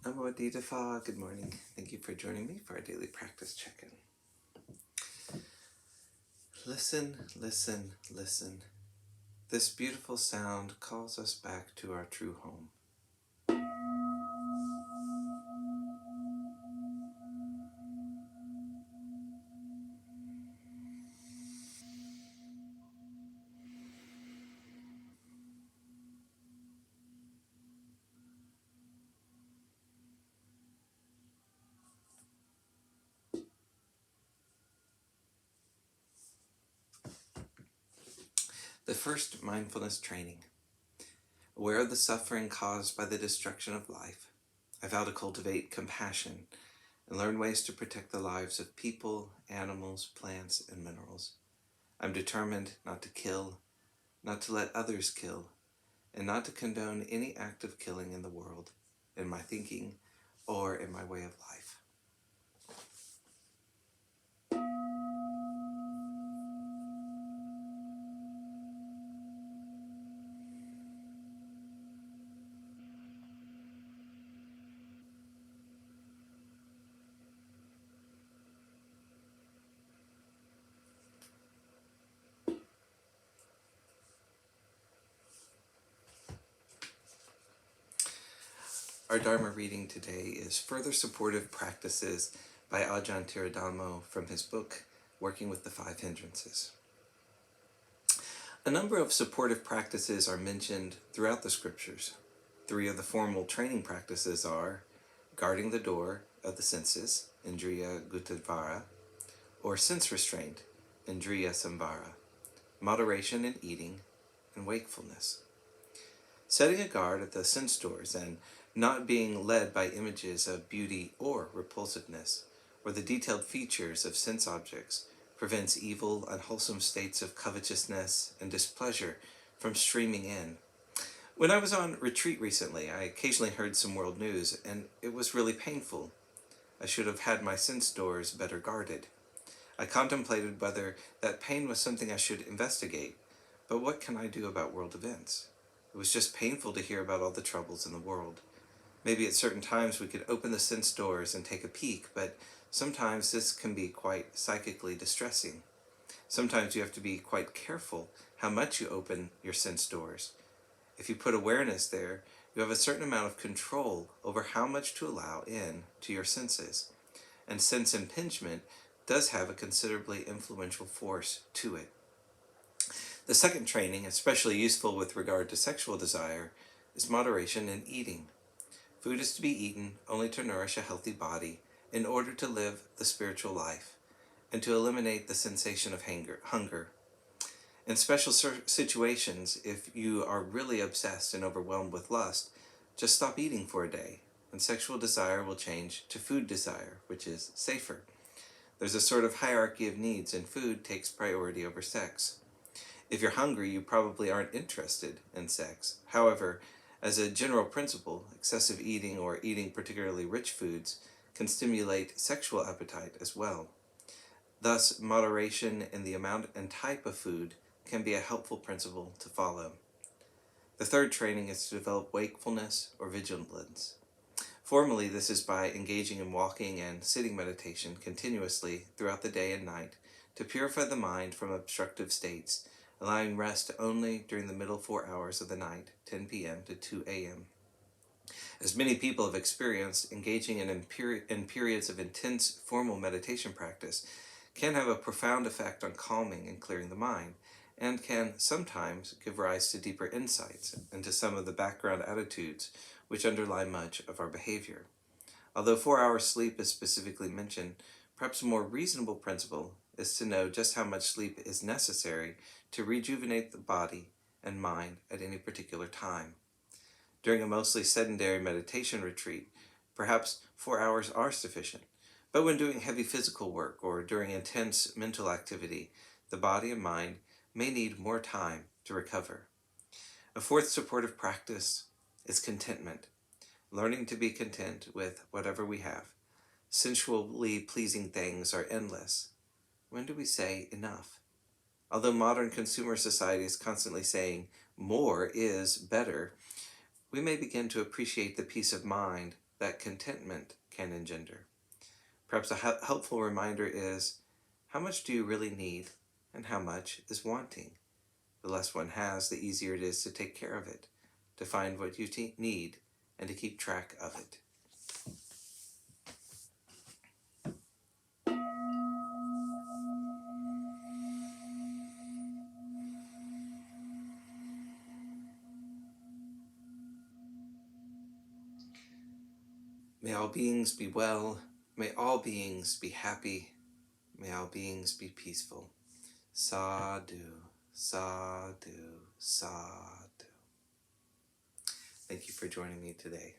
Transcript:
Namo Phat. Good morning. Thank you for joining me for our daily practice check-in. Listen, listen, listen. This beautiful sound calls us back to our true home. The first mindfulness training. Aware of the suffering caused by the destruction of life, I vow to cultivate compassion and learn ways to protect the lives of people, animals, plants, and minerals. I'm determined not to kill, not to let others kill, and not to condone any act of killing in the world, in my thinking, or in my way of life. Our Dharma reading today is Further Supportive Practices by Ajahn Thiradhammo from his book, Working with the Five Hindrances. A number of supportive practices are mentioned throughout the scriptures. 3 of the formal training practices are guarding the door of the senses, Indriya Gutadvara, or sense restraint, Indriya Samvara, moderation in eating, and wakefulness. Setting a guard at the sense doors and not being led by images of beauty or repulsiveness, or the detailed features of sense objects, prevents evil, unwholesome states of covetousness and displeasure from streaming in. When I was on retreat recently, I occasionally heard some world news, and it was really painful. I should have had my sense doors better guarded. I contemplated whether that pain was something I should investigate, but what can I do about world events? It was just painful to hear about all the troubles in the world. Maybe at certain times we could open the sense doors and take a peek, but sometimes this can be quite psychically distressing. Sometimes you have to be quite careful how much you open your sense doors. If you put awareness there, you have a certain amount of control over how much to allow in to your senses. And sense impingement does have a considerably influential force to it. The second training, especially useful with regard to sexual desire, is moderation in eating. Food is to be eaten only to nourish a healthy body in order to live the spiritual life and to eliminate the sensation of hunger. In special situations, if you are really obsessed and overwhelmed with lust, just stop eating for a day, and sexual desire will change to food desire, which is safer. There's a sort of hierarchy of needs, and food takes priority over sex. If you're hungry, you probably aren't interested in sex. However, as a general principle, excessive eating or eating particularly rich foods can stimulate sexual appetite as well. Thus, moderation in the amount and type of food can be a helpful principle to follow. The third training is to develop wakefulness or vigilance. Formally, this is by engaging in walking and sitting meditation continuously throughout the day and night to purify the mind from obstructive states, allowing rest only during the middle 4 hours of the night, 10 p.m. to 2 a.m. As many people have experienced, engaging in periods of intense formal meditation practice can have a profound effect on calming and clearing the mind, and can sometimes give rise to deeper insights into some of the background attitudes which underlie much of our behavior. Although 4 hours sleep is specifically mentioned, perhaps a more reasonable principle is to know just how much sleep is necessary to rejuvenate the body and mind at any particular time. During a mostly sedentary meditation retreat, perhaps 4 hours are sufficient, but when doing heavy physical work or during intense mental activity, the body and mind may need more time to recover. A fourth supportive practice is contentment, learning to be content with whatever we have. Sensually pleasing things are endless. When do we say enough? Although modern consumer society is constantly saying more is better, we may begin to appreciate the peace of mind that contentment can engender. Perhaps a helpful reminder is, how much do you really need, and how much is wanting? The less one has, the easier it is to take care of it, to find what you need, and to keep track of it. May all beings be well. May all beings be happy. May all beings be peaceful. Sadhu, sadhu, sadhu. Thank you for joining me today.